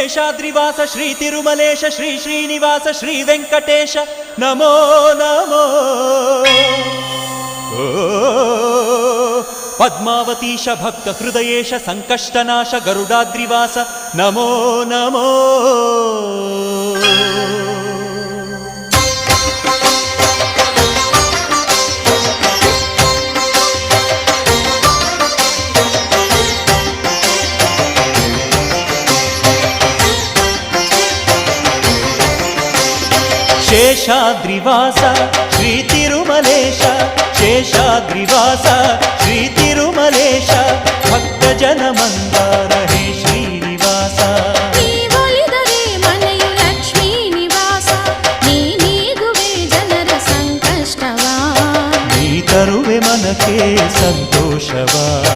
ಶೇಷಾದ್ರಿವಾಸ ಶ್ರೀ ತಿರುಮಲೇಶ ಶ್ರೀ ಶ್ರೀನಿವಾಸ ಶ್ರೀ ವೆಂಕಟೇಶ ನಮೋ ನಮೋ. ಪದ್ಮಾವತೀಶ ಭಕ್ತ ಹೃದಯೇಶ ಸಂಕಷ್ಟನಾಶ ಗರುಡಾದ್ರಿವಾಸ ನಮೋ ನಮೋ. ಶೇಷಾದ್ರಿವಾಸ ಶ್ರೀ ತಿರುಮಲೇಶ ಶೇಷಾದ್ರಿವಾಸ ಶ್ರೀ ತಿರುಮಲೇಶ ಭಕ್ತ ಜನ ಮಂದಾರ